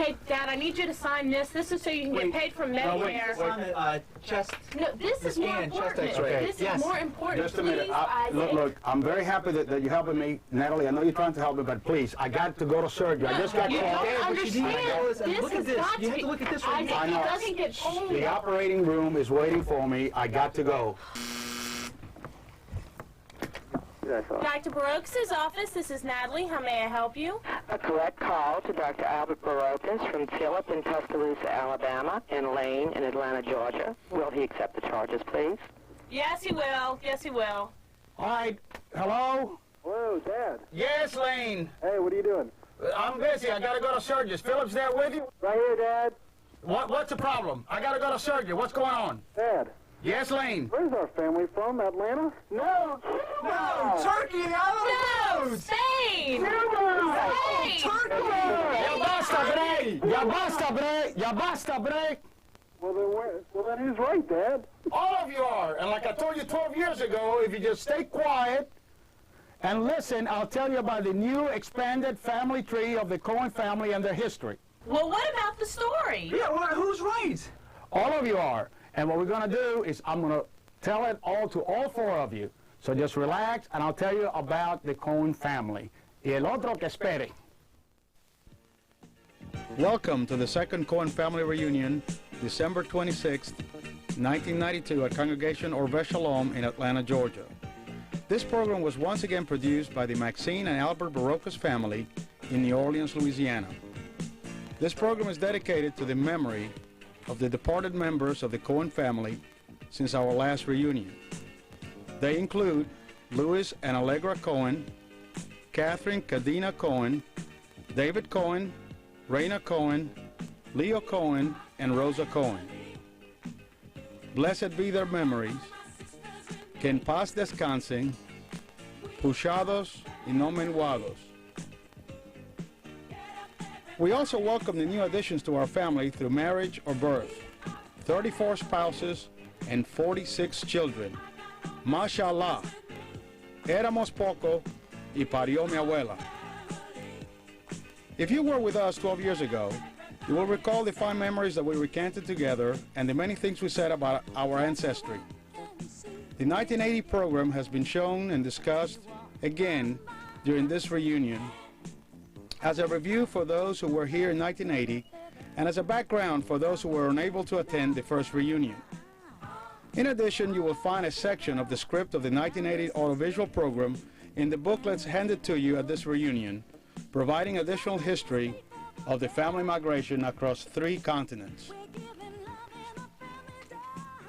Hey, Dad, I need you to sign this. This is so you can get paid from Medicare. On the chest. No, this is more scan, chest important. X-ray. This Yes. is more important. Just a minute. Please, Look, I'm very happy that you're helping me, Natalie. I know you're trying to help me, but please, I got to go to surgery. I just got You called. don't understand. This This is is this. got You to have be. to look at this right Isaac, I it know. doesn't get old. The operating room is waiting for me. I got to go. Dr. Barocas' office, this is Natalie. How may I help you? A correct call to Dr. Albert Barocas from Philip in Tuscaloosa, Alabama, and Lane in Atlanta, Georgia. Will he accept the charges, please? Yes, he will. Yes, he will. All right. Hello? Hello, Dad. Yes, Lane. Hey, what are you doing? I'm busy. I got to go to surgery. Is Phillips there with you? Right here, Dad. What's the problem? I got to go to surgery. What's going on? Dad, Yes, Lane. where's our family from? Atlanta? No! No! Turkey and No! Spain! Spain! Ya basta, bre! Ya basta, bre! Ya basta, bre! Well, then who's right, Dad? All of you are. And like I told you 12 years ago, if you just stay quiet and listen, I'll tell you about the new expanded family tree of the Cohen family and their history. Well, what about the story? Yeah, well, who's right? All of you are. And what we're going to do is I'm going to tell it all to all four of you. So just relax, and I'll tell you about the Cohen family. Y el otro que espere. Welcome to the second Cohen family reunion, December 26, 1992, at Congregation Orve Shalom in Atlanta, Georgia. This program was once again produced by the Maxine and Albert Barocas family in New Orleans, Louisiana. This program is dedicated to the memory of the departed members of the Cohen family since our last reunion. They include Louis and Allegra Cohen, Catherine Cadena Cohen, David Cohen, Raina Cohen, Leo Cohen, and Rosa Cohen. Blessed be their memories, que en paz descansen, puchados y no menguados. We also welcome the new additions to our family through marriage or birth. 34 spouses and 46 children. Mashallah. Éramos poco y parió mi abuela. If you were with us 12 years ago, you will recall the fine memories that we recanted together and the many things we said about our ancestry. The 1980 program has been shown and discussed again during this reunion as a review for those who were here in 1980 and as a background for those who were unable to attend the first reunion. In addition, you will find a section of the script of the 1980 audiovisual program in the booklets handed to you at this reunion, providing additional history of the family migration across 3 continents.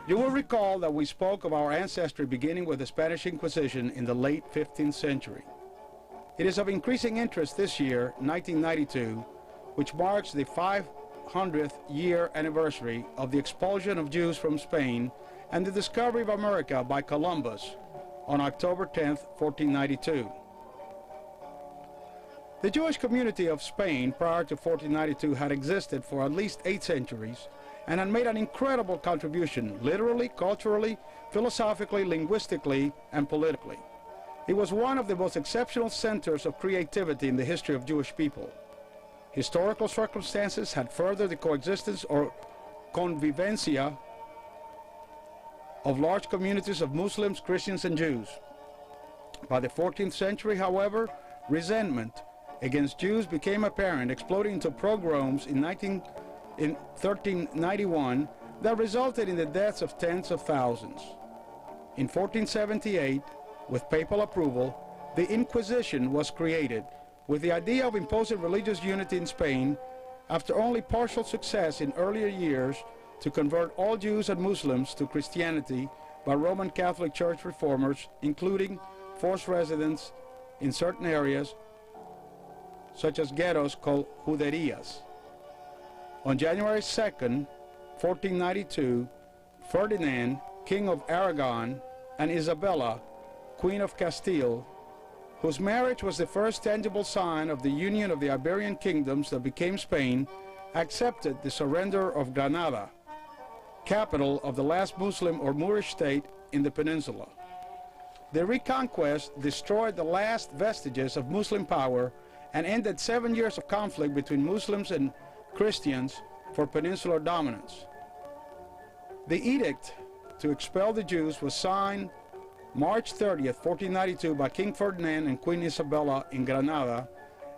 You will recall that we spoke of our ancestry beginning with the Spanish Inquisition in the late 15th century. It is of increasing interest this year, 1992, which marks the 500th year anniversary of the expulsion of Jews from Spain and the discovery of America by Columbus on October 10, 1492. The Jewish community of Spain prior to 1492 had existed for at least 8 centuries and had made an incredible contribution literally, culturally, philosophically, linguistically, and politically. It was one of the most exceptional centers of creativity in the history of Jewish people. Historical circumstances had furthered the coexistence or convivencia of large communities of Muslims, Christians, and Jews. By the 14th century, however, resentment against Jews became apparent, exploding into pogroms in 1391 that resulted in the deaths of tens of thousands. In 1478, with papal approval, the Inquisition was created with the idea of imposing religious unity in Spain after only partial success in earlier years to convert all Jews and Muslims to Christianity by Roman Catholic Church reformers, including forced residence in certain areas such as ghettos called juderias. On January 2nd, 1492, Ferdinand, King of Aragon, and Isabella, Queen of Castile, whose marriage was the first tangible sign of the union of the Iberian kingdoms that became Spain, accepted the surrender of Granada, capital of the last Muslim or Moorish state in the peninsula. The reconquest destroyed the last vestiges of Muslim power and ended 7 years of conflict between Muslims and Christians for peninsular dominance. The edict to expel the Jews was signed March 30th, 1492 by King Ferdinand and Queen Isabella in Granada,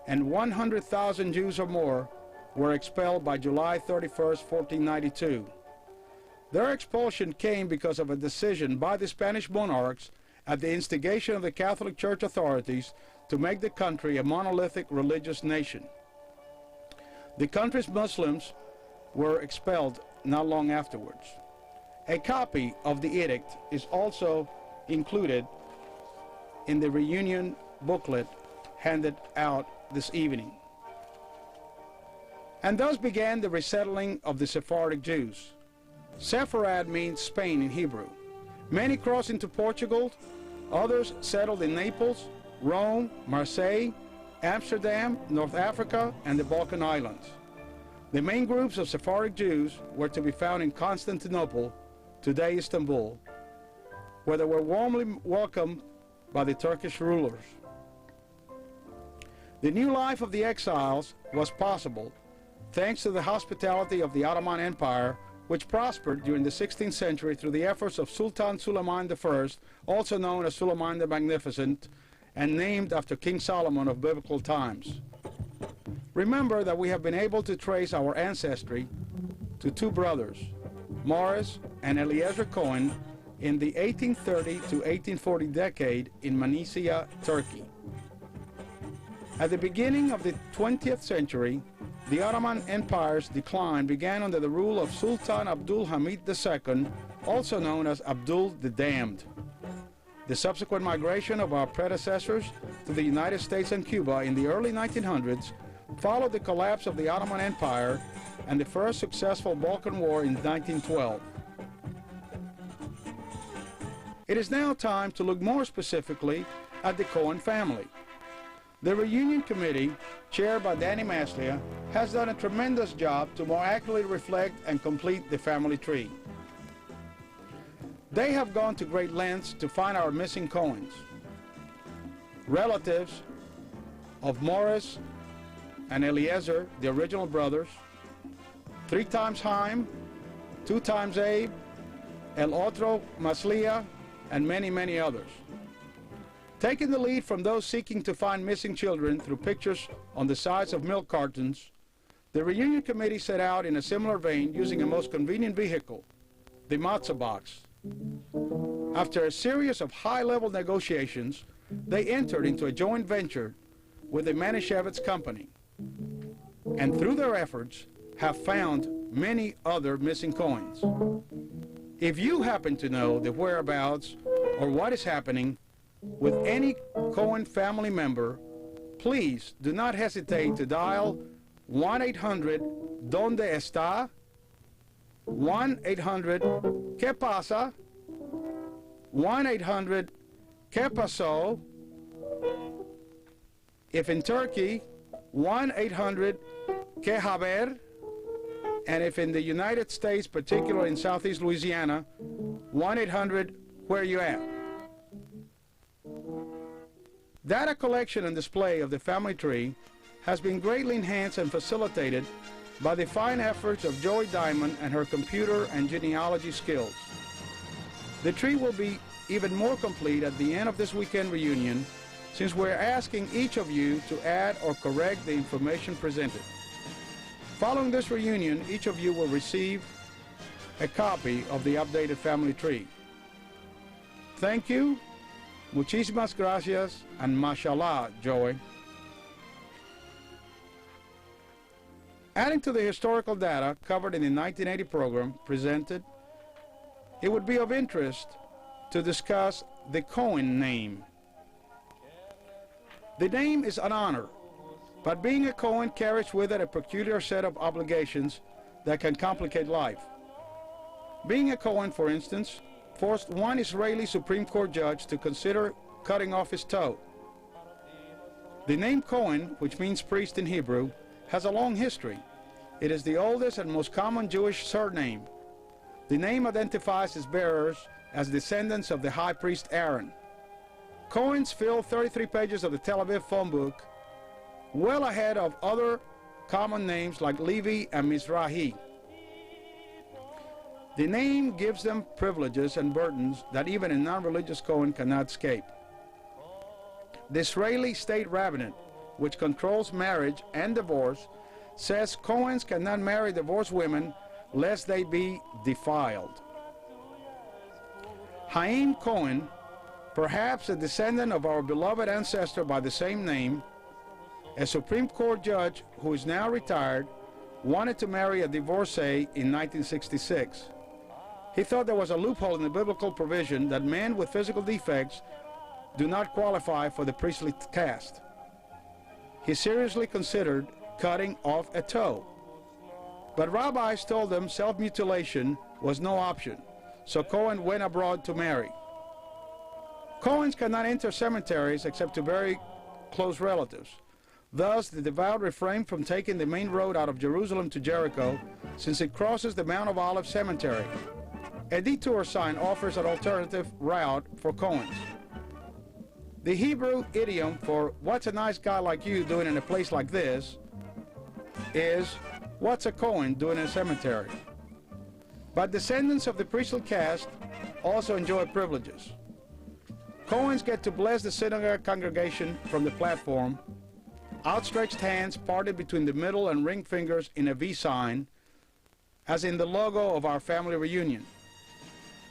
and 100,000 Jews or more were expelled by July 31st, 1492. Their expulsion came because of a decision by the Spanish monarchs at the instigation of the Catholic Church authorities to make the country a monolithic religious nation. The country's Muslims were expelled not long afterwards. A copy of the edict is also included in the Reunion booklet handed out this evening. And thus began the resettling of the Sephardic Jews. Sepharad means Spain in Hebrew. Many crossed into Portugal, others settled in Naples, Rome, Marseille, Amsterdam, North Africa, and the Balkan Islands. The main groups of Sephardic Jews were to be found in Constantinople, today Istanbul, where they were warmly welcomed by the Turkish rulers. The new life of the exiles was possible thanks to the hospitality of the Ottoman Empire, which prospered during the 16th century through the efforts of Sultan Suleiman I, also known as Suleiman the Magnificent, and named after King Solomon of biblical times. Remember that we have been able to trace our ancestry to two brothers, Morris and Eliezer Cohen, in the 1830 to 1840 decade in Manisa, Turkey. At the beginning of the 20th century, the Ottoman Empire's decline began under the rule of Sultan Abdul Hamid II, also known as Abdul the Damned. The subsequent migration of our predecessors to the United States and Cuba in the early 1900s followed the collapse of the Ottoman Empire and the first successful Balkan War in 1912. It is now time to look more specifically at the Cohen family. The Reunion Committee, chaired by Danny Maslia, has done a tremendous job to more accurately reflect and complete the family tree. They have gone to great lengths to find our missing Cohens, relatives of Morris and Eliezer, the original brothers, 3 times Haim, 2 times Abe, El Otro Maslia, and many, many others. Taking the lead from those seeking to find missing children through pictures on the sides of milk cartons, the Reunion Committee set out in a similar vein using a most convenient vehicle, the matzo box. After a series of high-level negotiations, they entered into a joint venture with the Manischewitz Company, and through their efforts have found many other missing coins. If you happen to know the whereabouts or what is happening with any Cohen family member, please do not hesitate to dial 1-800-Donde está, 1-800-¿Qué pasa?, 1-800-¿Qué pasó?, if in Turkey, 1-800-¿Qué haber?, and if in the United States, particularly in Southeast Louisiana, 1-800-Where you at? Data collection and display of the family tree has been greatly enhanced and facilitated by the fine efforts of Joy Diamond and her computer and genealogy skills. The tree will be even more complete at the end of this weekend reunion, since we're asking each of you to add or correct the information presented. Following this reunion, each of you will receive a copy of the updated family tree. Thank you, muchísimas gracias, and mashallah, Joy. Adding to the historical data covered in the 1980 program presented, it would be of interest to discuss the Cohen name. The name is an honor, but being a Cohen carries with it a peculiar set of obligations that can complicate life. Being a Cohen, for instance, forced one Israeli Supreme Court judge to consider cutting off his toe. The name Cohen, which means priest in Hebrew, has a long history. It is the oldest and most common Jewish surname. The name identifies its bearers as descendants of the high priest Aaron. Cohens fill 33 pages of the Tel Aviv phone book, well ahead of other common names like Levi and Mizrahi. The name gives them privileges and burdens that even a non-religious Cohen cannot escape. The Israeli state rabbinate, which controls marriage and divorce, says Cohens cannot marry divorced women lest they be defiled. Haim Cohen, perhaps a descendant of our beloved ancestor by the same name, a Supreme Court judge who is now retired, wanted to marry a divorcee in 1966. He thought there was a loophole in the biblical provision that men with physical defects do not qualify for the priestly caste. He seriously considered cutting off a toe. But rabbis told him self-mutilation was no option, so Cohen went abroad to marry. Cohens cannot enter cemeteries except to bury close relatives. Thus, the devout refrain from taking the main road out of Jerusalem to Jericho, since it crosses the Mount of Olives cemetery. A detour sign offers an alternative route for Cohens. The Hebrew idiom for "what's a nice guy like you doing in a place like this" is "what's a Cohen doing in a cemetery?" But descendants of the priestly caste also enjoy privileges. Cohens get to bless the synagogue congregation from the platform, outstretched hands parted between the middle and ring fingers in a V sign, as in the logo of our family reunion.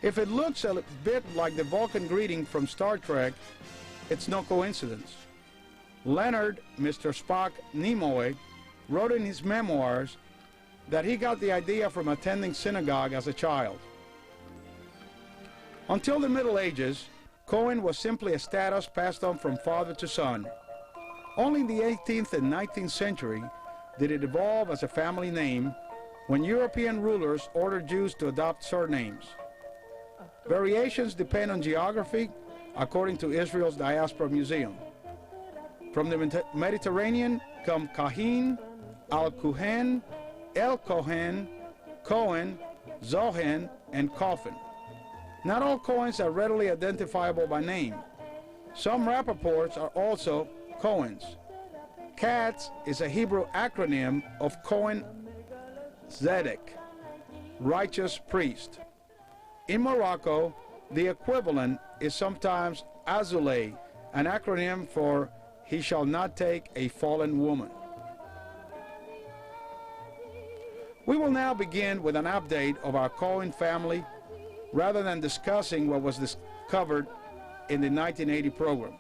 If it looks a bit like the Vulcan greeting from Star Trek, it's no coincidence. Leonard, Mr. Spock Nimoy, wrote in his memoirs that he got the idea from attending synagogue as a child. Until the Middle Ages, Cohen was simply a status passed on from father to son. Only in the 18th and 19th century did it evolve as a family name when European rulers ordered Jews to adopt surnames. Variations depend on geography, according to Israel's Diaspora Museum. From the Mediterranean come Kahin, Al-Kuhen, El-Kohen, Cohen, Zohen, and Coffin. Not all Cohens are readily identifiable by name. Some Rappaports are also Cohens. CATS is a Hebrew acronym of Cohen Zedek, righteous priest. In Morocco, the equivalent is sometimes Azulay, an acronym for He shall not take a fallen woman. We will now begin with an update of our Cohen family rather than discussing what was discovered in the 1980 program.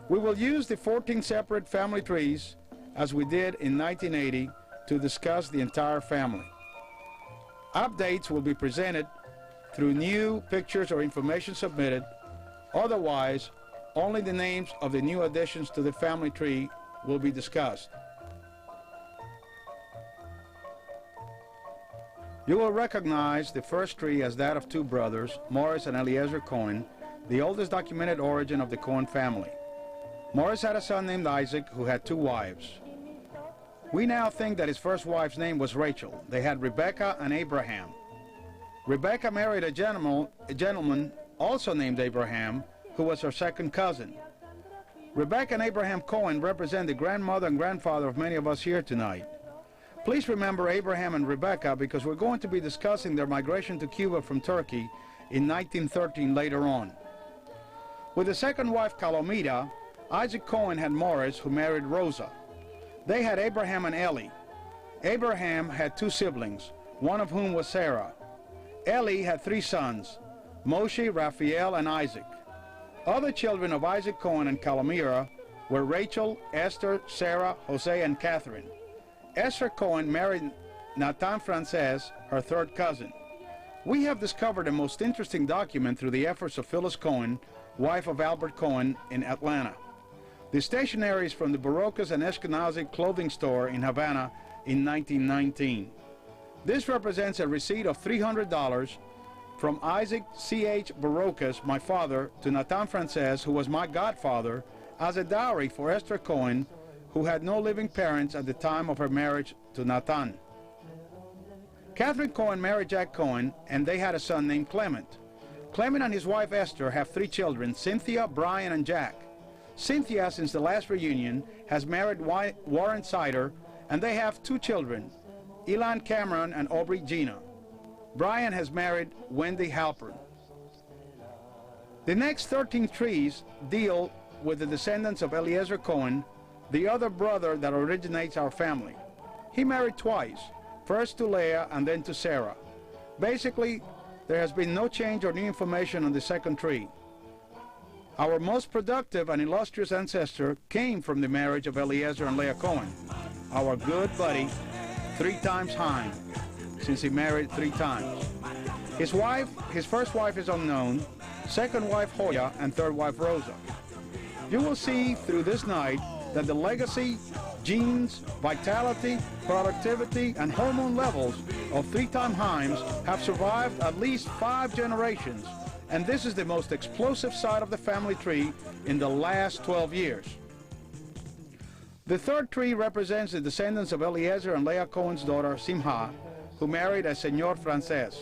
We will use the 14 separate family trees as we did in 1980 to discuss the entire family. Updates will be presented through new pictures or information submitted. Otherwise, only the names of the new additions to the family tree will be discussed. You will recognize the first tree as that of two brothers, Morris and Eliezer Cohen, the oldest documented origin of the Cohen family. Morris had a son named Isaac who had two wives. We now think that his first wife's name was Rachel. They had Rebecca and Abraham. Rebecca married a gentleman also named Abraham, who was her second cousin. Rebecca and Abraham Cohen represent the grandmother and grandfather of many of us here tonight. Please remember Abraham and Rebecca because we're going to be discussing their migration to Cuba from Turkey in 1913 later on. With the second wife, Calomita, Isaac Cohen had Morris, who married Rosa. They had Abraham and Ellie. Abraham had two siblings, one of whom was Sarah. Ellie had three sons, Moshe, Raphael, and Isaac. Other children of Isaac Cohen and Calomira were Rachel, Esther, Sarah, Jose, and Catherine. Esther Cohen married Nathan Frances, her third cousin. We have discovered a most interesting document through the efforts of Phyllis Cohen, wife of Albert Cohen, in Atlanta. The stationery is from the Barocas and Ashkenazi clothing store in Havana in 1919. This represents a receipt of $300 from Isaac C.H. Barocas, my father, to Nathan Frances, who was my godfather, as a dowry for Esther Cohen, who had no living parents at the time of her marriage to Nathan. Catherine Cohen married Jack Cohen, and they had a son named Clement. Clement and his wife Esther have three children, Cynthia, Brian, and Jack. Cynthia, since the last reunion, has married Warren Sider, and they have 2 children, Elan Cameron and Aubrey Gina. Brian has married Wendy Halpern. The next 13 trees deal with the descendants of Eliezer Cohen, the other brother that originates our family. He married twice, first to Leah and then to Sarah. Basically, there has been no change or new information on the second tree. Our most productive and illustrious ancestor came from the marriage of Eliezer and Leah Cohen, our good buddy, 3 times Haim, since he married 3 times. His first wife is unknown, second wife Hoya, and third wife Rosa. You will see through this night that the legacy, genes, vitality, productivity, and hormone levels of 3-time Haims have survived at least 5 generations, and this is the most explosive side of the family tree in the last 12 years. The third tree represents the descendants of Eliezer and Leah Cohen's daughter, Simha, who married a Senor Frances.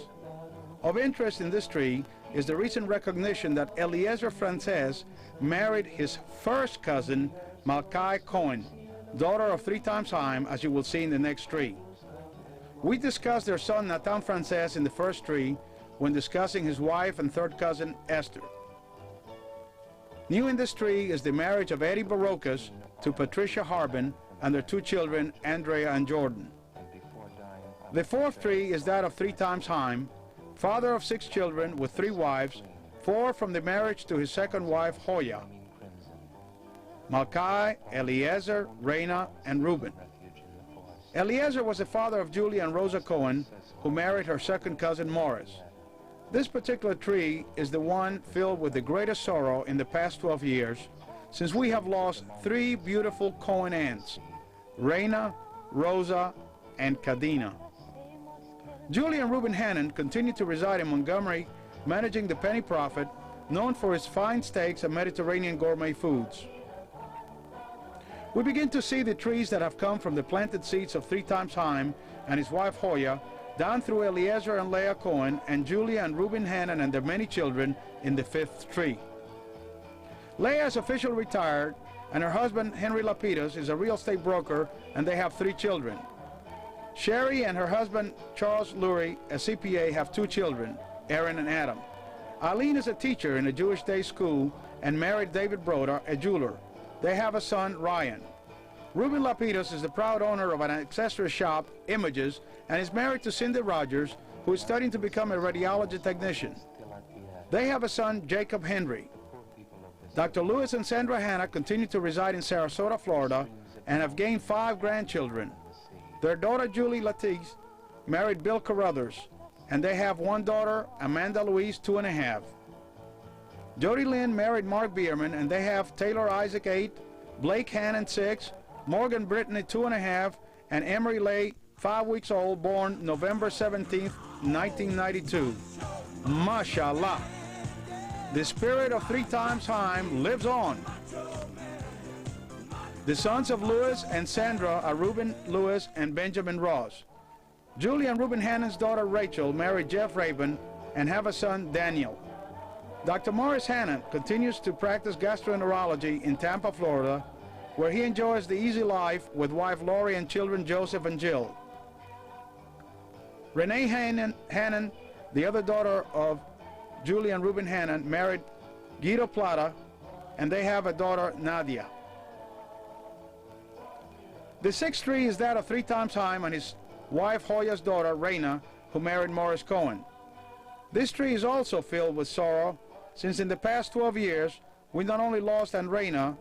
Of interest in this tree is the recent recognition that Eliezer Frances married his first cousin, Malkai Cohen, daughter of 3-time Haim, as you will see in the next tree. We discussed their son, Nathan Frances, in the first tree when discussing his wife and third cousin, Esther. New in this tree is the marriage of Eddie Barocas to Patricia Harbin and their 2 children, Andrea and Jordan. The fourth tree is that of 3-time Haim, father of 6 children with 3 wives, 4 from the marriage to his second wife, Hoya. Malkai, Eliezer, Reina, and Reuben. Eliezer was the father of Julia and Rosa Cohen, who married her second cousin, Morris. This particular tree is the one filled with the greatest sorrow in the past 12 years, since we have lost 3 beautiful Cohen aunts, Reina, Rosa, and Cadena. Julia and Reuben Hannon continue to reside in Montgomery, managing the Penny Prophet, known for its fine steaks and Mediterranean gourmet foods. We begin to see the trees that have come from the planted seeds of 3-time Haim and his wife Hoya, down through Eliezer and Leah Cohen, and Julia and Reuben Hannon and their many children in the 5th tree. Leah is officially retired, and her husband Henry Lapidus is a real estate broker, and they have 3 children. Sherry and her husband Charles Lurie, a CPA, have 2 children, Aaron and Adam. Eileen is a teacher in a Jewish day school and married David Broder, a jeweler. They have a son, Ryan. Reuben Lapidus is the proud owner of an accessory shop, Images, and is married to Cindy Rogers, who is studying to become a radiology technician. They have a son, Jacob Henry. Dr. Lewis and Sandra Hanna continue to reside in Sarasota, Florida, and have gained 5 grandchildren. Their daughter, Julie Latisse, married Bill Carruthers, and they have 1 daughter, Amanda Louise, 2½. Jody Lynn married Mark Bierman, and they have Taylor Isaac, 8, Blake Hannon, 6, Morgan Brittany, 2½, and Emery Lay, 5 weeks old, born November 17th, 1992. Mashallah. The spirit of 3-time Haim lives on. The sons of Lewis and Sandra are Reuben Lewis and Benjamin Ross. Julie and Reuben Hannon's daughter Rachel married Jeff Rabin and have a son, Daniel. Dr. Morris Hannon continues to practice gastroenterology in Tampa, Florida, where he enjoys the easy life with wife Lori and children Joseph and Jill. Renee Hannon, the other daughter of Julie and Reuben Hannon, married Guido Plata, and they have a daughter, Nadia. The 6th tree is that of 3-time Haim and his wife Hoya's daughter, Reina, who married Morris Cohen. This tree is also filled with sorrow, since in the past 12 years, we not only lost Aunt Reina,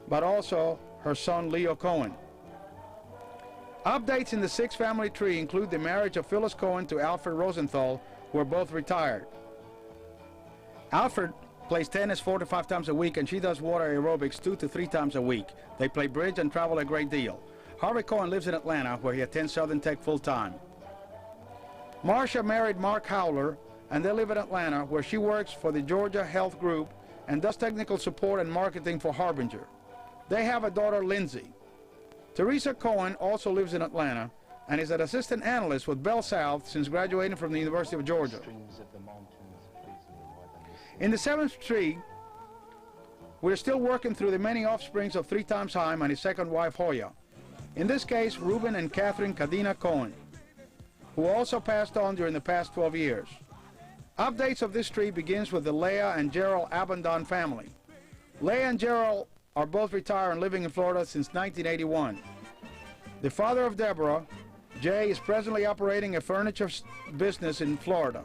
but also her son, Leo Cohen. Updates in the 6th family tree include the marriage of Phyllis Cohen to Alfred Rosenthal, who are both retired. Alfred plays tennis 4 to 5 times a week, and she does water aerobics 2 to 3 times a week. They play bridge and travel a great deal. Harvey Cohen lives in Atlanta, where he attends Southern Tech full-time. Marcia married Mark Howler, and they live in Atlanta, where she works for the Georgia Health Group and does technical support and marketing for Harbinger. They have a daughter, Lindsay. Teresa Cohen also lives in Atlanta and is an assistant analyst with Bell South since graduating from the University of Georgia. In the 7th tree, We're still working through the many offsprings of 3 times Haim and his second wife, Hoya. In this case, Reuben and Catherine Cadena Cohen, who also passed on during the past 12 years. Updates of this tree begins with the Leah and Gerald Abandon family. Leah and Gerald are both retired and living in Florida since 1981. The father of Deborah, Jay, is presently operating a furniture business in Florida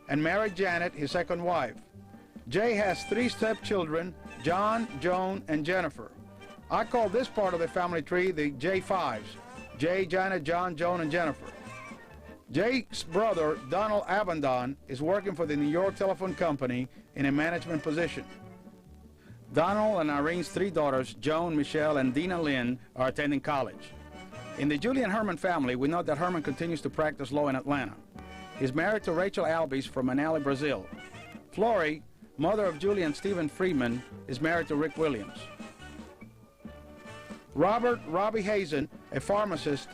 and married Janet, his second wife. Jay has 3 stepchildren, John, Joan, and Jennifer. I call this part of the family tree the J5s, Jay, Janet, John, Joan, and Jennifer. Jay's brother, Donald Abandon, is working for the New York Telephone Company in a management position. Donald and Irene's 3 daughters, Joan, Michelle, and Dina Lynn, are attending college. In the Julian Herman family, we know that Herman continues to practice law in Atlanta. He's married to Rachel Albies from Manali, Brazil. Flory, mother of Julie and Stephen Friedman, is married to Rick Williams. Robbie Hazen, a pharmacist,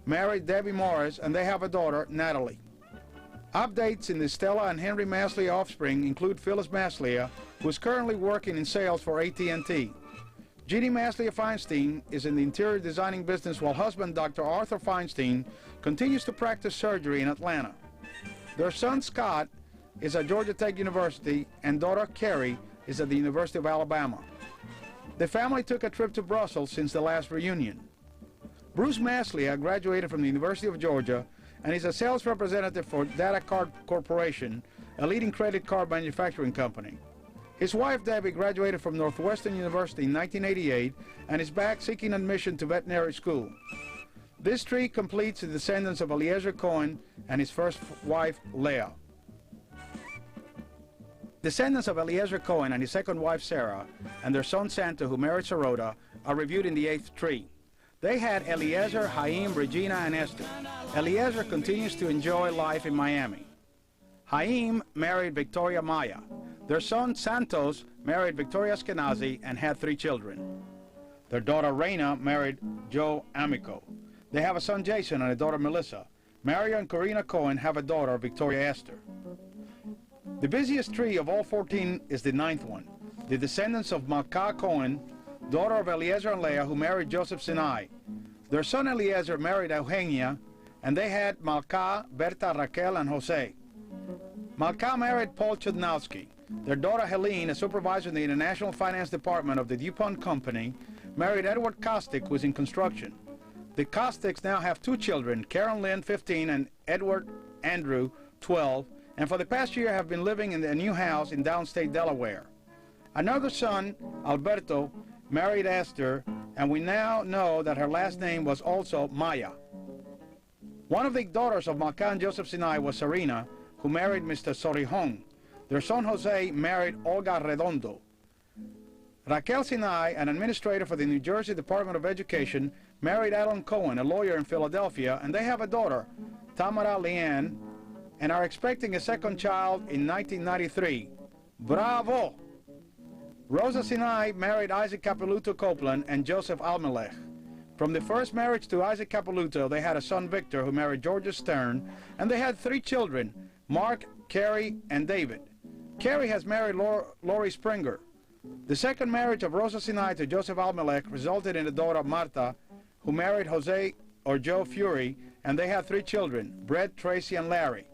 married Debbie Morris, and they have a daughter, Natalie. Updates in the Stella and Henry Maslia offspring include Phyllis Maslia, who is currently working in sales for AT&T. Jeannie Maslia Feinstein is in the interior designing business, while husband, Dr. Arthur Feinstein, continues to practice surgery in Atlanta. Their son, Scott, is at Georgia Tech University, and daughter, Carrie, is at the University of Alabama. The family took a trip to Brussels since the last reunion. Bruce Maslia graduated from the University of Georgia and is a sales representative for Data Card Corporation, a leading credit card manufacturing company. His wife, Debbie, graduated from Northwestern University in 1988 and is back seeking admission to veterinary school. This tree completes the descendants of Eliezer Cohen and his first wife, Leah. Descendants of Eliezer Cohen and his second wife, Sarah, and their son, Santa, who married Sarota, are reviewed in the 8th tree. They had Eliezer, Haim, Regina, and Esther. Eliezer continues to enjoy life in Miami. Haim married Victoria Maya. Their son, Santos, married Victoria Askenazi and had 3 children. Their daughter, Reina, married Joe Amico. They have a son, Jason, and a daughter, Melissa. Mario and Corina Cohen have a daughter, Victoria Esther. The busiest tree of all 14 is the 9th one, the descendants of Malka Cohen, daughter of Eliezer and Leah, who married Joseph Sinai. Their son Eliezer married Eugenia, and they had Malka, Berta, Raquel, and Jose. Malka married Paul Chudnowski. Their daughter Helene, a supervisor in the International Finance Department of the DuPont Company, married Edward Kostick, who is in construction. The Kosticks now have 2 children, Karen Lynn, 15, and Edward Andrew, 12, and for the past year have been living in a new house in downstate Delaware. Another son, Alberto, married Esther, and we now know that her last name was also Maya. One of the daughters of Malka and Joseph Sinai was Serena, who married Mr. Sorihong. Their son Jose married Olga Redondo. Raquel Sinai, an administrator for the New Jersey Department of Education, married Alan Cohen, a lawyer in Philadelphia, and they have a daughter, Tamara Leanne, and are expecting a second child in 1993. Bravo! Rosa Sinai married Isaac Capiluto Copeland and Joseph Almelech. From the first marriage to Isaac Capiluto, they had a son, Victor, who married Georgia Stern, and they had 3 children, Mark, Carrie, and David. Carrie has married Lori Springer. The second marriage of Rosa Sinai to Joseph Almelech resulted in the daughter, Marta, who married Jose or Joe Fury, and they had 3 children, Brett, Tracy, and Larry.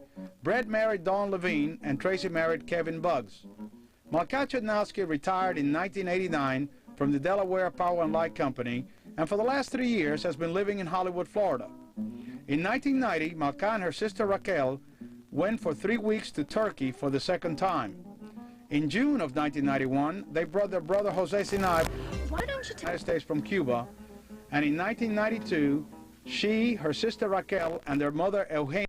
Brett married Dawn Levine, and Tracy married Kevin Buggs. Malka Chudnowski retired in 1989 from the Delaware Power and Light Company, and for the last 3 years has been living in Hollywood, Florida. In 1990, Malka and her sister Raquel went for 3 weeks to Turkey for the second time. In June of 1991, they brought their brother Jose Sinai to the United States from Cuba, and in 1992, she, her sister Raquel, and their mother Eugenia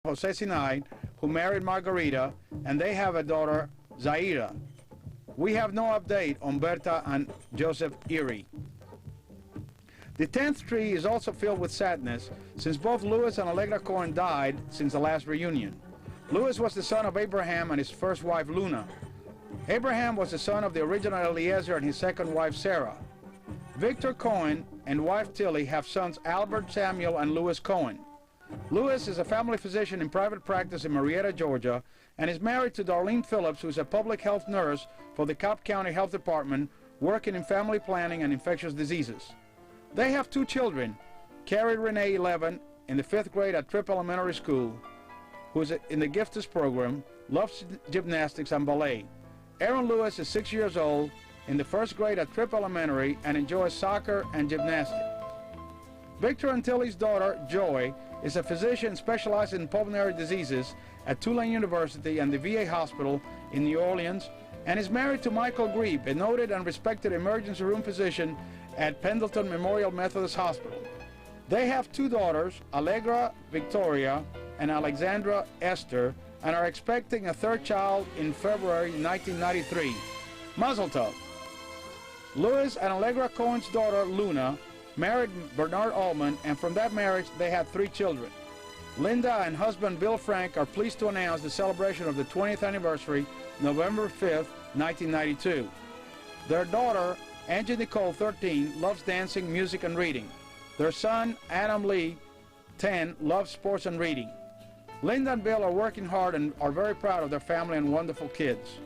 Jose Sinai, who married Margarita, and they have a daughter, Zaira. We have no update on Berta and Joseph Erie. The 10th tree is also filled with sadness, since both Louis and Allegra Cohen died since the last reunion. Louis was the son of Abraham and his first wife, Luna. Abraham was the son of the original Eliezer and his second wife, Sarah. Victor Cohen and wife Tilly have sons Albert, Samuel, and Louis Cohen. Lewis is a family physician in private practice in Marietta, Georgia, and is married to Darlene Phillips, who is a public health nurse for the Cobb County Health Department, working in family planning and infectious diseases. They have 2 children, Carrie Renee, 11, in the 5th grade at Tripp Elementary School, who is in the Gifted program, loves gymnastics and ballet. Aaron Lewis is 6 years old, in the 1st grade at Tripp Elementary, and enjoys soccer and gymnastics. Victor and Tilly's daughter, Joy, is a physician specialized in pulmonary diseases at Tulane University and the VA Hospital in New Orleans, and is married to Michael Grebe, a noted and respected emergency room physician at Pendleton Memorial Methodist Hospital. They have 2 daughters, Allegra Victoria and Alexandra Esther, and are expecting a 3rd child in February 1993. Mazel tov. Lewis and Allegra Cohen's daughter, Luna, married Bernard Ullman, and from that marriage they had 3 children. Linda and husband Bill Frank are pleased to announce the celebration of the 20th anniversary, November 5th, 1992. Their daughter, Angie Nicole, 13, loves dancing, music, and reading. Their son, Adam Lee, 10, loves sports and reading. Linda and Bill are working hard and are very proud of their family and wonderful kids.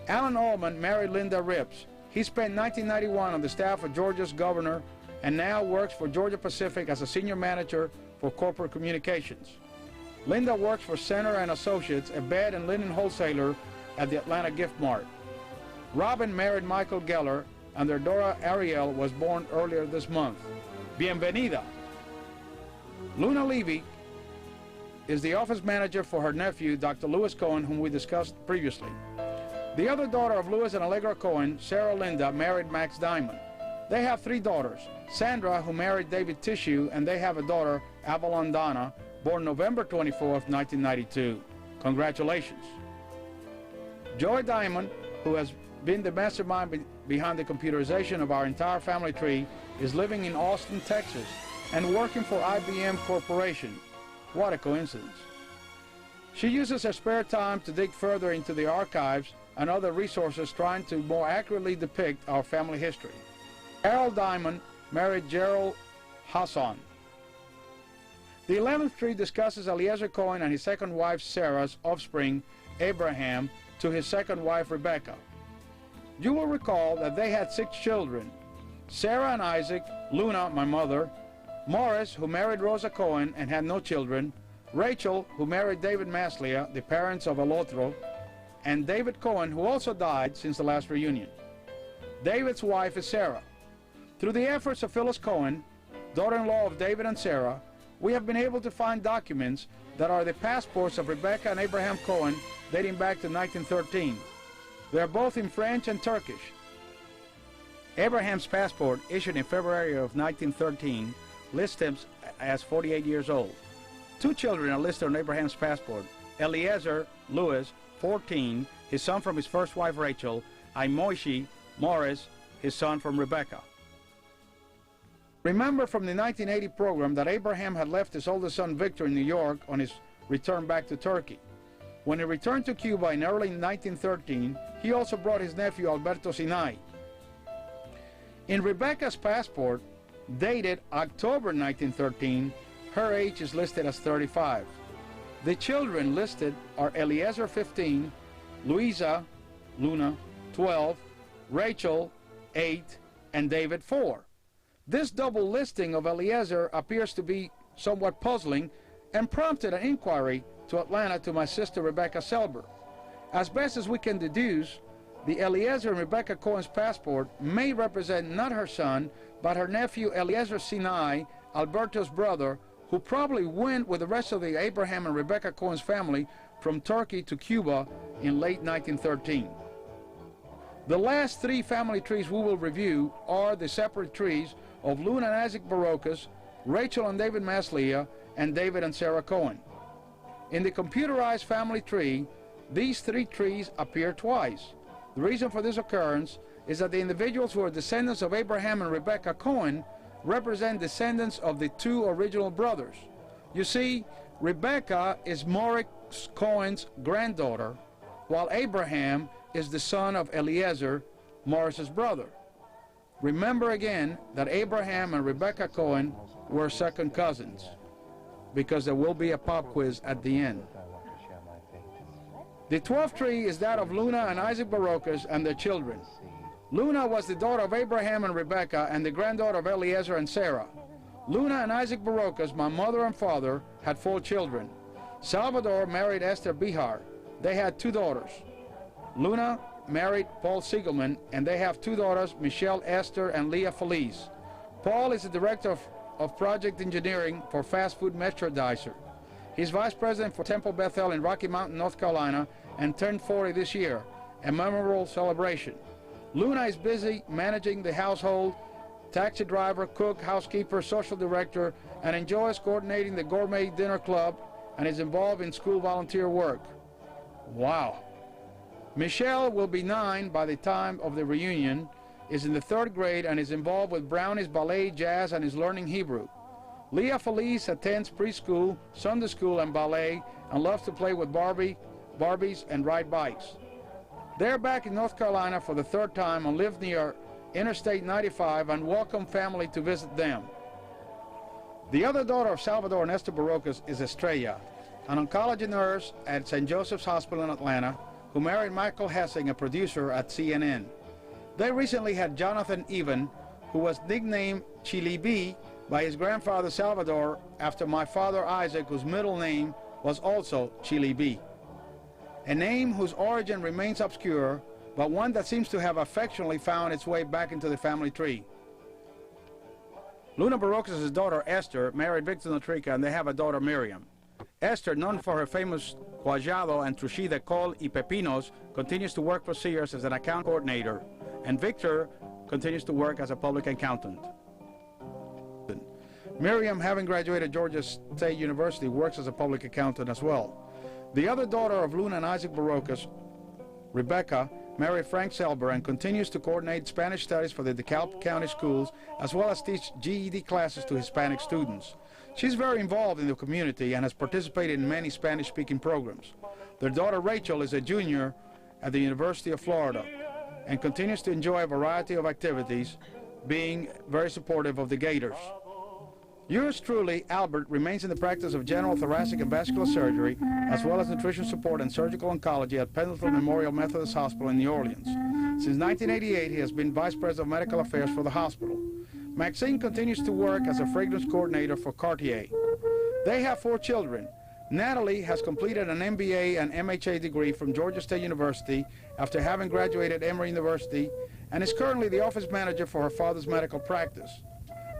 Alan Ullman married Linda Rips. He spent 1991 on the staff of Georgia's governor and now works for Georgia Pacific as a senior manager for corporate communications. Linda works for Center and Associates, a bed and linen wholesaler at the Atlanta Gift Mart. Robin married Michael Geller, and their daughter Ariel was born earlier this month. Bienvenida. Luna Levy is the office manager for her nephew, Dr. Lewis Cohen, whom we discussed previously. The other daughter of Lewis and Allegra Cohen, Sarah Linda, married Max Diamond. They have 3 daughters, Sandra, who married David Tissue, and they have a daughter, Avalon Donna, born November 24th, 1992. Congratulations. Joy Diamond, who has been the mastermind behind the computerization of our entire family tree, is living in Austin, Texas, and working for IBM Corporation. What a coincidence. She uses her spare time to dig further into the archives and other resources, trying to more accurately depict our family history. Harold Diamond married Gerald Hassan. The 11th tree discusses Eliezer Cohen and his second wife Sarah's offspring, Abraham, to his second wife Rebecca. You will recall that they had 6 children: Sarah and Isaac, Luna, my mother, Morris, who married Rosa Cohen and had no children, Rachel, who married David Maslia, the parents of Elotro, and David Cohen, who also died since the last reunion. David's wife is Sarah. Through the efforts of Phyllis Cohen, daughter-in-law of David and Sarah, we have been able to find documents that are the passports of Rebecca and Abraham Cohen dating back to 1913. They are both in French and Turkish. Abraham's passport, issued in February of 1913, lists him as 48 years old. 2 children are listed on Abraham's passport: Eliezer Lewis, 14, his son from his first wife Rachel, Aimoishi Morris, his son from Rebecca. Remember from the 1980 program that Abraham had left his oldest son Victor in New York on his return back to Turkey. When he returned to Cuba in early 1913, he also brought his nephew Alberto Sinai. In Rebecca's passport, dated October 1913, her age is listed as 35. The children listed are Eliezer, 15, Louisa, Luna, 12, Rachel, 8, and David, 4. This double listing of Eliezer appears to be somewhat puzzling and prompted an inquiry to Atlanta to my sister Rebecca Selber. As best as we can deduce, the Eliezer and Rebecca Cohen's passport may represent not her son, but her nephew Eliezer Sinai, Alberto's brother, who probably went with the rest of the Abraham and Rebecca Cohen's family from Turkey to Cuba in late 1913. The last 3 family trees we will review are the separate trees of Luna and Isaac Barocas, Rachel and David Maslia, and David and Sarah Cohen. In the computerized family tree, these 3 trees appear twice. The reason for this occurrence is that the individuals who are descendants of Abraham and Rebecca Cohen represent descendants of the 2 original brothers. You see, Rebecca is Morris Cohen's granddaughter, while Abraham is the son of Eliezer, Morris's brother. Remember again that Abraham and Rebecca Cohen were second cousins. because there will be a pop quiz at the end. The 12th tree is that of Luna and Isaac Barocas and their children. Luna was the daughter of Abraham and Rebekah and the granddaughter of Eliezer and Sarah. Luna and Isaac Barocas, my mother and father, had 4 children. Salvador married Esther Bihar. They had 2 daughters. Luna married Paul Siegelman, and they have 2 daughters, Michelle Esther and Leah Felice. Paul is the director of project engineering for fast food merchandiser. He's vice president for Temple Bethel in Rocky Mountain, North Carolina, and turned 40 this year, a memorable celebration. Luna is busy managing the household, taxi driver, cook, housekeeper, social director, and enjoys coordinating the gourmet dinner club and is involved in school volunteer work. Wow. Michelle will be 9 by the time of the reunion, is in the 3rd grade, and is involved with Brownie's ballet, jazz, and is learning Hebrew. Leah Felice attends preschool, Sunday school, and ballet, and loves to play with Barbies and ride bikes. They're back in North Carolina for the 3rd time and live near Interstate 95 and welcome family to visit them. The other daughter of Salvador and Esther Barocas is Estrella, an oncology nurse at St. Joseph's Hospital in Atlanta, who married Michael Hessing, a producer at CNN. They recently had Jonathan Even, who was nicknamed Chili B by his grandfather Salvador after my father Isaac, whose middle name was also Chili B. A name whose origin remains obscure, but one that seems to have affectionately found its way back into the family tree. Luna Barocas' daughter Esther married Victor Notrica, and they have a daughter Miriam. Esther, known for her famous cuajado and truchí de col y pepinos, continues to work for Sears as an account coordinator, and Victor continues to work as a public accountant. Miriam, having graduated Georgia State University, works as a public accountant as well. The other daughter of Luna and Isaac Barocas, Rebecca, married Frank Selber and continues to coordinate Spanish studies for the DeKalb County schools, as well as teach GED classes to Hispanic students. She's very involved in the community and has participated in many Spanish-speaking programs. Their daughter Rachel is a junior at the University of Florida and continues to enjoy a variety of activities, being very supportive of the Gators. Yours truly, Albert, remains in the practice of general thoracic and vascular surgery, as well as nutrition support and surgical oncology at Pendleton Memorial Methodist Hospital in New Orleans. Since 1988, he has been Vice President of Medical Affairs for the hospital. Maxine continues to work as a fragrance coordinator for Cartier. They have 4 children. Natalie has completed an MBA and MHA degree from Georgia State University after having graduated Emory University, and is currently the office manager for her father's medical practice.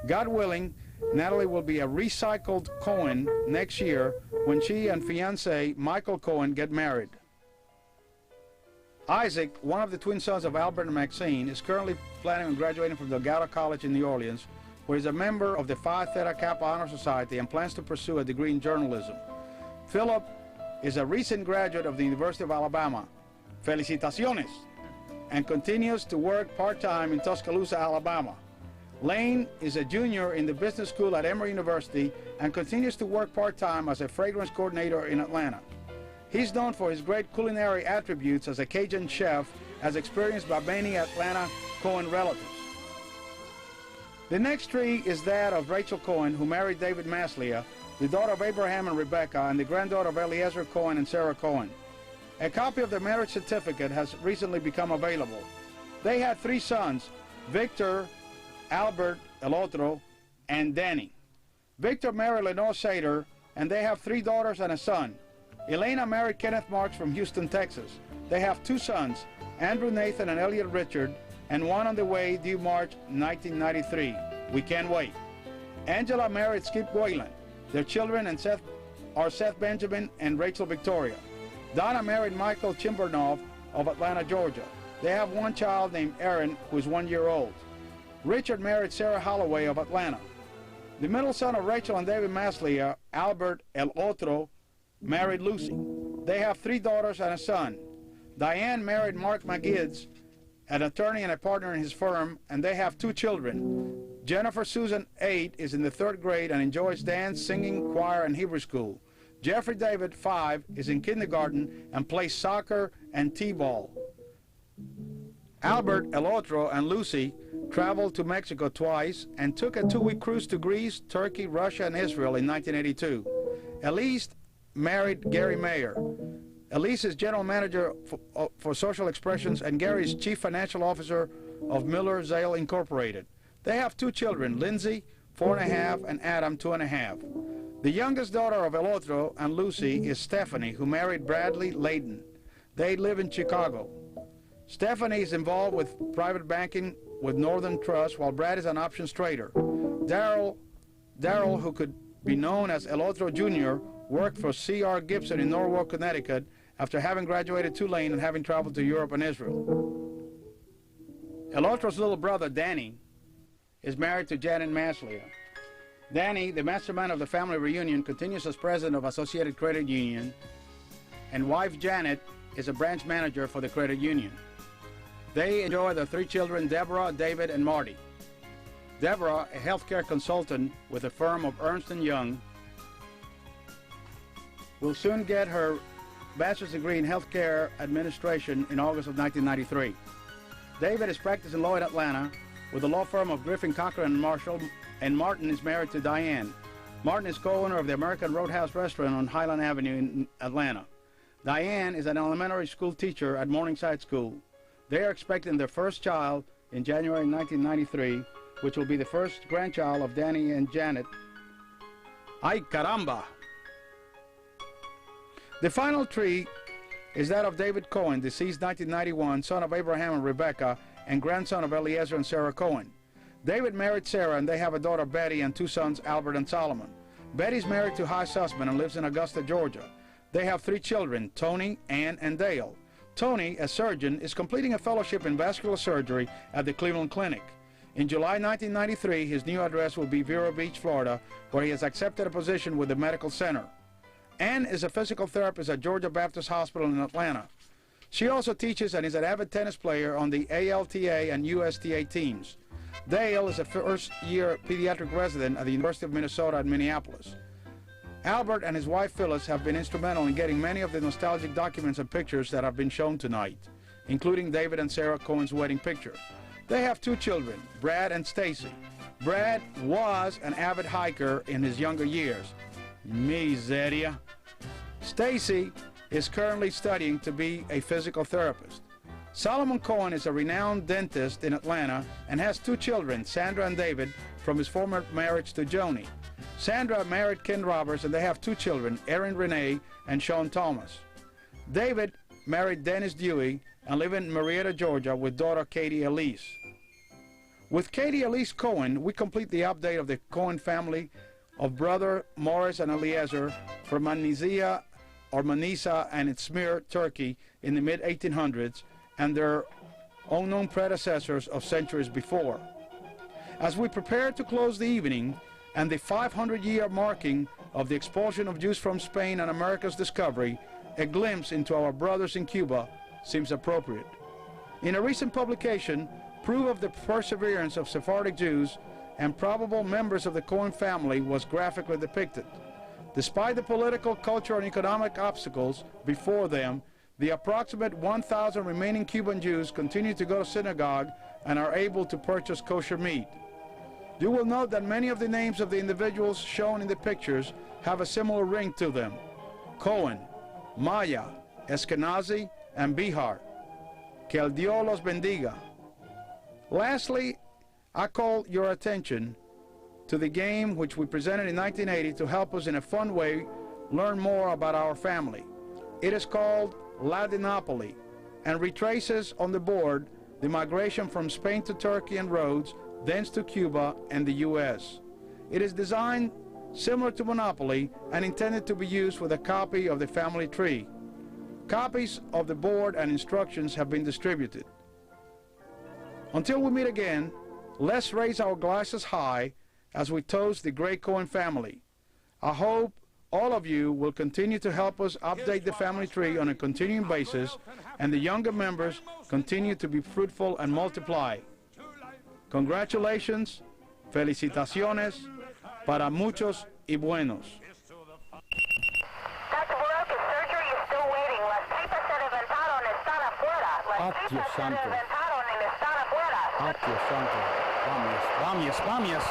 God willing, Natalie will be a recycled Cohen next year when she and fiancé Michael Cohen get married. Isaac, one of the twin sons of Albert and Maxine, is currently planning on graduating from Delgado College in New Orleans, where he's a member of the Phi Theta Kappa Honor Society and plans to pursue a degree in journalism. Philip is a recent graduate of the University of Alabama. Felicitaciones! And continues to work part-time in Tuscaloosa, Alabama. Lane is a junior in the business school at Emory University and continues to work part-time as a fragrance coordinator in Atlanta. He's known for his great culinary attributes as a Cajun chef, as experienced by many Atlanta Cohen relatives. The next tree is that of Rachel Cohen, who married David Maslia, the daughter of Abraham and Rebekah, and the granddaughter of Eliezer Cohen and Sarah Cohen. A copy of their marriage certificate has recently become available. They had 3 sons, Victor, Albert, El Otro, and Danny. Victor married Lenore Sater, and they have 3 daughters and a son. Elena married Kenneth Marks from Houston, Texas. They have 2 sons, Andrew Nathan and Elliot Richard, and one on the way due March 1993. We can't wait. Angela married Skip Wayland. Their children and are Seth Benjamin and Rachel Victoria. Donna married Michael Chimbernoff of Atlanta, Georgia. They have 1 child named Aaron, who is 1 year old. Richard married Sarah Holloway of Atlanta. The middle son of Rachel and David Maslia, Albert El Otro, married Lucy. They have 3 daughters and a son. Diane married Mark McGidds, an attorney and a partner in his firm, and they have 2 children. Jennifer Susan 8 is in the 3rd grade and enjoys dance, singing, choir, and Hebrew school. Jeffrey David 5 is in kindergarten and plays soccer and t-ball. Albert El Otro and Lucy traveled to Mexico twice and took a 2-week cruise to Greece, Turkey, Russia, and Israel in 1982. Elise married Gary Mayer. Elise is general manager for Social Expressions, and Gary is chief financial officer of Miller Zale Incorporated. They have 2 children, Lindsay, 4.5, and Adam, 2.5. The youngest daughter of El Otro and Lucy is Stephanie, who married Bradley Layton. They live in Chicago. Stephanie is involved with private banking with Northern Trust, while Brad is an options trader. Daryl, who could be known as El Otro Jr., worked for C.R. Gibson in Norwalk, Connecticut, after having graduated Tulane and having traveled to Europe and Israel. El Otro's little brother, Danny, is married to Janet Maslia. Danny, the mastermind of the family reunion, continues as president of Associated Credit Union, and wife Janet is a branch manager for the credit union. They enjoy their 3 children, Deborah, David, and Marty. Deborah, a healthcare consultant with the firm of Ernst & Young, will soon get her bachelor's degree in healthcare administration in August of 1993. David is practicing law in Atlanta with the law firm of Griffin, Cochran & Marshall, and Martin is married to Diane. Martin is co-owner of the American Roadhouse restaurant on Highland Avenue in Atlanta. Diane is an elementary school teacher at Morningside School. They are expecting their first child in January 1993, which will be the first grandchild of Danny and Janet. Ay caramba! The final tree is that of David Cohen, deceased 1991, son of Abraham and Rebecca, and grandson of Eliezer and Sarah Cohen. David married Sarah, and they have a daughter, Betty, and 2 sons, Albert and Solomon. Betty's married to High Sussman and lives in Augusta, Georgia. They have 3 children, Tony, Ann, and Dale. Tony, a surgeon, is completing a fellowship in vascular surgery at the Cleveland Clinic. In July 1993, his new address will be Vero Beach, Florida, where he has accepted a position with the medical center. Ann is a physical therapist at Georgia Baptist Hospital in Atlanta. She also teaches and is an avid tennis player on the ALTA and USTA teams. Dale is a first-year pediatric resident at the University of Minnesota at Minneapolis. Albert and his wife Phyllis have been instrumental in getting many of the nostalgic documents and pictures that have been shown tonight, including David and Sarah Cohen's wedding picture. They have 2 children, Brad and Stacy. Brad was an avid hiker in his younger years. Miseria. Stacy is currently studying to be a physical therapist. Solomon Cohen is a renowned dentist in Atlanta and has 2 children, Sandra and David, from his former marriage to Joni. Sandra married Ken Roberts, and they have 2 children, Erin Renee and Sean Thomas. David married Dennis Dewey and live in Marietta, Georgia, with daughter Katie Elise. With Katie Elise Cohen, we complete the update of the Cohen family of brother Morris and Eliezer from Manisa and Izmir, Turkey in the mid-1800s, and their unknown predecessors of centuries before. As we prepare to close the evening and the 500-year marking of the expulsion of Jews from Spain and America's discovery, a glimpse into our brothers in Cuba seems appropriate. In a recent publication, proof of the perseverance of Sephardic Jews and probable members of the Cohen family was graphically depicted. Despite the political, cultural, and economic obstacles before them, the approximate 1,000 remaining Cuban Jews continue to go to synagogue and are able to purchase kosher meat. You will note that many of the names of the individuals shown in the pictures have a similar ring to them: Cohen, Maya, Eskenazi, and Bihar. Que el Dios los bendiga. Lastly, I call your attention to the game which we presented in 1980 to help us in a fun way learn more about our family. It is called Ladinopoly and retraces on the board the migration from Spain to Turkey and Rhodes, thence to Cuba and the U.S. It is designed similar to Monopoly and intended to be used with a copy of the family tree. Copies of the board and instructions have been distributed. Until we meet again, let's raise our glasses high as we toast the great Cohen family. I hope all of you will continue to help us update the family tree on a continuing basis, and the younger members continue to be fruitful and multiply. Congratulations, felicitaciones, para muchos y buenos. Dr. Baroque's surgery is still waiting. Las tripas se reventaron, están afuera. Las tripas se reventaron y están afuera. Dios santo. Vamos, vamos, vamos.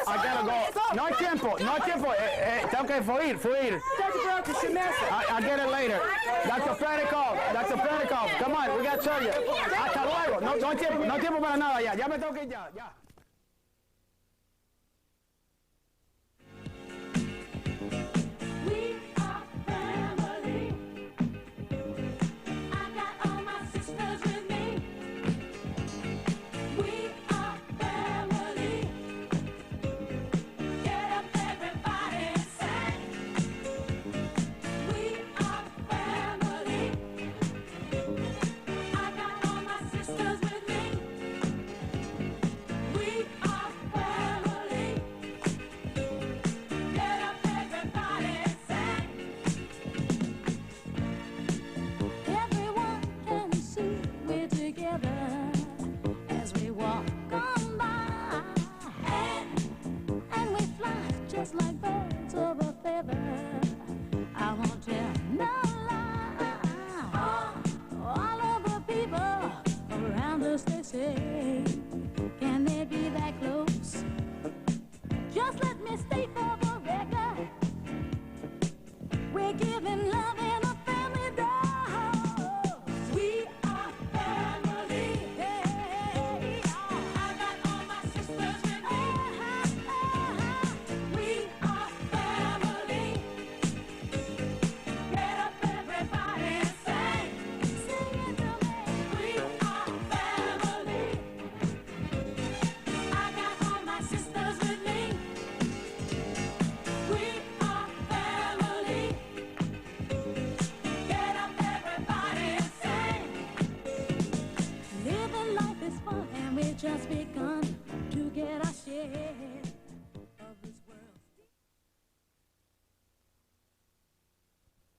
I gotta go. No hay tiempo, no hay tiempo. Tengo que fuir. I get it later. Dr. Fredikov, come on, we gotta show you. Hasta luego. No hay tiempo para nada ya. Ya me tengo que ir ya.